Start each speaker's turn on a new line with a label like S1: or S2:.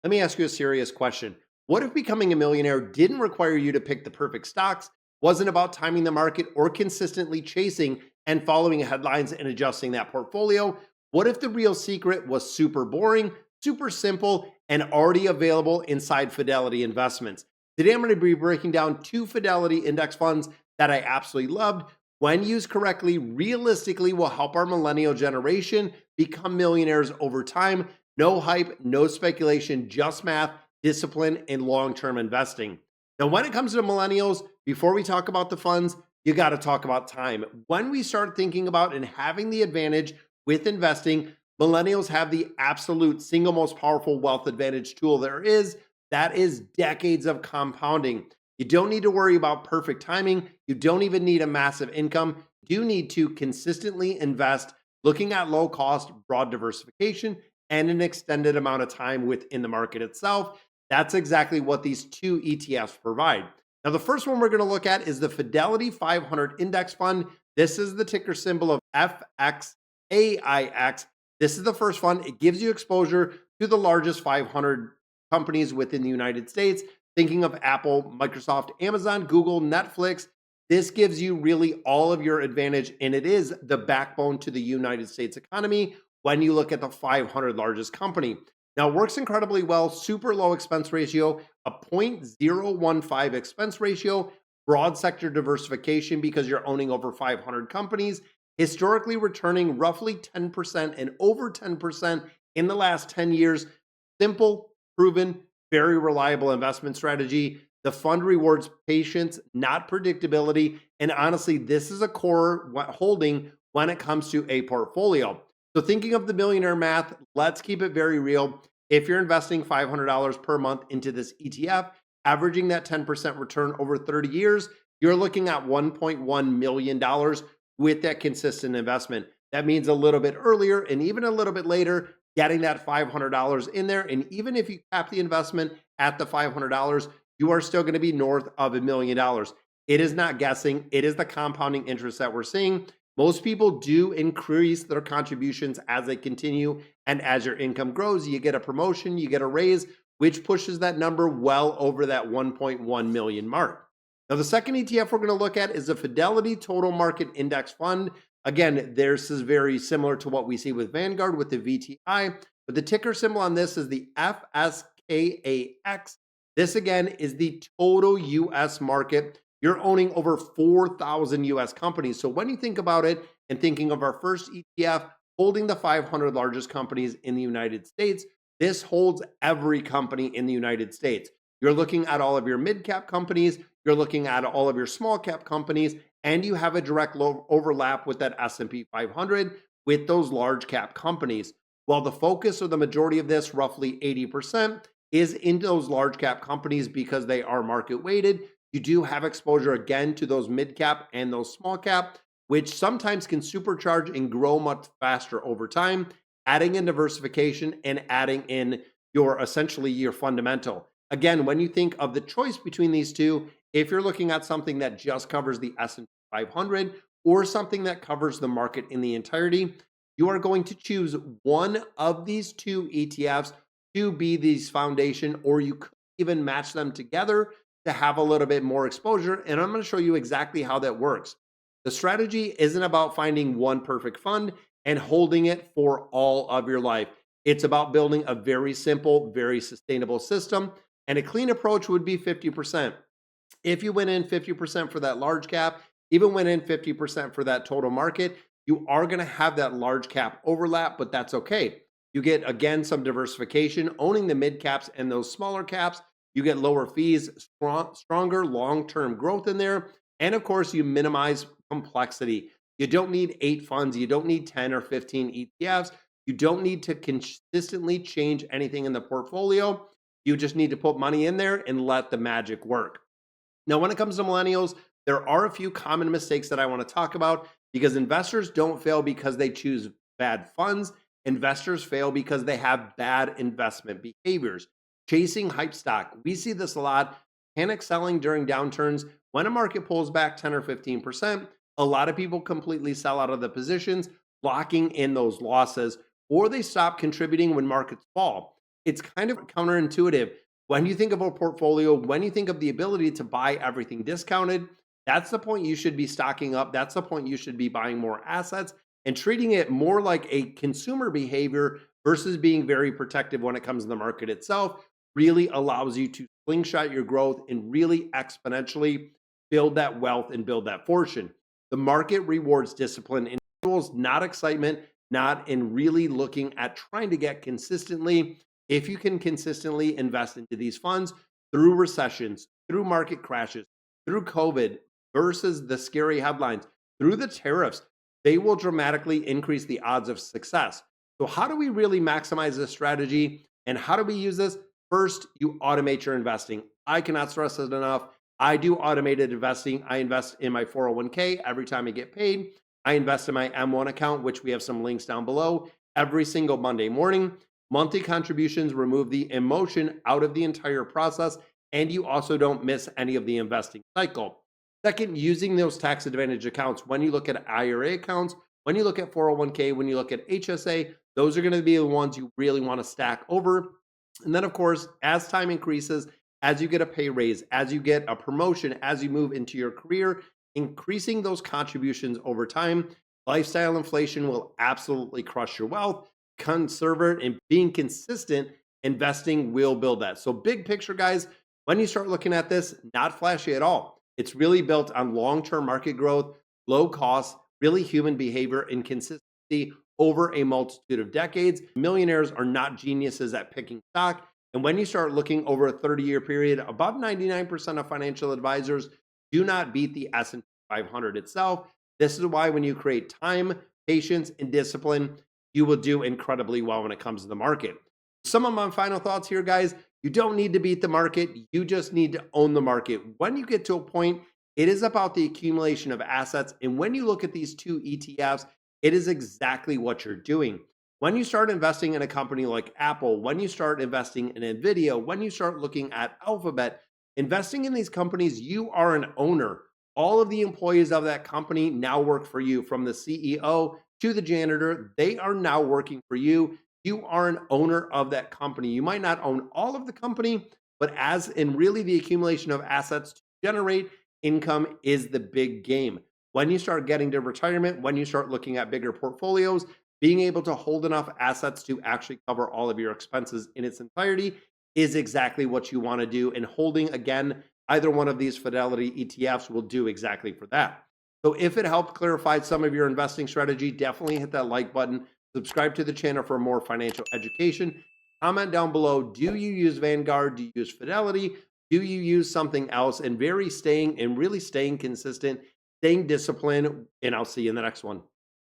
S1: Let me ask you a serious question. What if becoming a millionaire didn't require you to pick the perfect stocks, wasn't about timing the market or consistently chasing and following headlines and adjusting that portfolio? What if the real secret was super boring, super simple, and already available inside Fidelity investments? Today, I'm going to be breaking down two Fidelity index funds that I absolutely loved. When used correctly, realistically will help our millennial generation become millionaires over time. No hype, no speculation, just math, discipline, and long term investing. Now, when it comes to millennials, before we talk about the funds, you got to talk about time. When we start thinking about and having the advantage with investing, millennials have the absolute single most powerful wealth advantage tool there is. That is decades of compounding. You don't need to worry about perfect timing. You don't even need a massive income. You need to consistently invest, looking at low cost, broad diversification, and an extended amount of time within the market itself. That's exactly what these two ETFs provide. Now, the first one we're going to look at is the Fidelity 500 Index Fund. This is the ticker symbol of FXAIX. This is the first fund. It gives you exposure to the largest 500 companies within the United States. Thinking of Apple, Microsoft, Amazon, Google, Netflix. This gives you really all of your advantage, and it is the backbone to the United States economy when you look at the 500 largest company. Now, it works incredibly well, super low expense ratio, a 0.015 expense ratio, broad sector diversification because you're owning over 500 companies, historically returning roughly 10% and over 10% in the last 10 years. Simple, proven, very reliable investment strategy. The fund rewards patience, not predictability. And honestly, this is a core holding when it comes to a portfolio. So thinking of the millionaire math, let's keep it very real. If you're investing $500 per month into this ETF, averaging that 10% return over 30 years, you're looking at $1.1 million with that consistent investment. That means a little bit earlier and even a little bit later, getting that $500 in there. And even if you cap the investment at the $500, you are still going to be north of $1 million. It is not guessing. It is the compounding interest that we're seeing. Most people do increase their contributions as they continue. And as your income grows, you get a promotion, you get a raise, which pushes that number well over that 1.1 million mark. Now, the second ETF we're going to look at is the Fidelity Total Market Index Fund. Again, this is very similar to what we see with Vanguard with the VTI, but the ticker symbol on this is the FSKAX. This again is the total US market. You're owning over 4,000 US companies. So when you think about it and thinking of our first ETF holding the 500 largest companies in the United States, this holds every company in the United States. You're looking at all of your mid-cap companies, you're looking at all of your small cap companies, and you have a direct overlap with that S&P 500 with those large cap companies. While the focus or the majority of this, roughly 80%, is into those large cap companies because they are market weighted, you do have exposure again to those mid cap and those small cap, which sometimes can supercharge and grow much faster over time, adding in diversification and adding in your essentially your fundamental. Again, when you think of the choice between these two, if you're looking at something that just covers the S&P 500 or something that covers the market in the entirety, you are going to choose one of these two ETFs to be these foundation, or you could even match them together to have a little bit more exposure. And I'm going to show you exactly how that works. The strategy isn't about finding one perfect fund and holding it for all of your life. It's about building a very simple, very sustainable system. And a clean approach would be 50%. If you went in 50% for that large cap, even went in 50% for that total market, you are going to have that large cap overlap, but that's okay. You get, again, some diversification, owning the mid caps and those smaller caps. You get lower fees, stronger long-term growth in there. And of course, you minimize complexity. You don't need 8 funds. You don't need 10 or 15 ETFs. You don't need to consistently change anything in the portfolio. You just need to put money in there and let the magic work. Now, when it comes to millennials, there are a few common mistakes that I want to talk about because investors don't fail because they choose bad funds. Investors fail because they have bad investment behaviors. Chasing hype stock. We see this a lot. Panic selling during downturns. When a market pulls back 10 or 15%, a lot of people completely sell out of the positions, locking in those losses, or they stop contributing when markets fall. It's kind of counterintuitive. When you think of a portfolio, when you think of the ability to buy everything discounted, that's the point you should be stocking up. That's the point you should be buying more assets and treating it more like a consumer behavior versus being very protective when it comes to the market itself. Really allows you to slingshot your growth and really exponentially build that wealth and build that fortune. The market rewards discipline in individuals, not excitement, not in really looking at trying to get consistently. If you can consistently invest into these funds through recessions, through market crashes, through COVID versus the scary headlines, through the tariffs, they will dramatically increase the odds of success. So, how do we really maximize this strategy and how do we use this? First, you automate your investing. I cannot stress it enough. I do automated investing. I invest in my 401k every time I get paid. I invest in my M1 account, which we have some links down below, every single Monday morning. Monthly contributions remove the emotion out of the entire process, and you also don't miss any of the investing cycle. Second, using those tax advantage accounts, when you look at IRA accounts, when you look at 401k, when you look at HSA, those are going to be the ones you really want to stack over. And then, of course, as time increases, as you get a pay raise, as you get a promotion, as you move into your career, increasing those contributions over time, lifestyle inflation will absolutely crush your wealth. Conservative and being consistent investing will build that. So, big picture, guys, when you start looking at this, not flashy at all. It's really built on long term market growth, low cost, really human behavior, and consistency over a multitude of decades. Millionaires are not geniuses at picking stock. And when you start looking over a 30-year period, above 99% of financial advisors do not beat the S&P 500 itself. This is why when you create time, patience, and discipline, you will do incredibly well when it comes to the market. Some of my final thoughts here, guys. You don't need to beat the market. You just need to own the market. When you get to a point, it is about the accumulation of assets. And when you look at these two ETFs, it is exactly what you're doing. When you start investing in a company like Apple, when you start investing in Nvidia, when you start looking at Alphabet, investing in these companies, you are an owner. All of the employees of that company now work for you, from the CEO to the janitor. They are now working for you. You are an owner of that company. You might not own all of the company, but as in really the accumulation of assets to generate income is the big game. When you start getting to retirement, when you start looking at bigger portfolios, being able to hold enough assets to actually cover all of your expenses in its entirety is exactly what you want to do. And holding, again, either one of these Fidelity ETFs will do exactly for that. So if it helped clarify some of your investing strategy, definitely hit that like button. Subscribe to the channel for more financial education. Comment down below, do you use Vanguard? Do you use Fidelity? Do you use something else? And really staying consistent, staying disciplined, and I'll see you in the next one.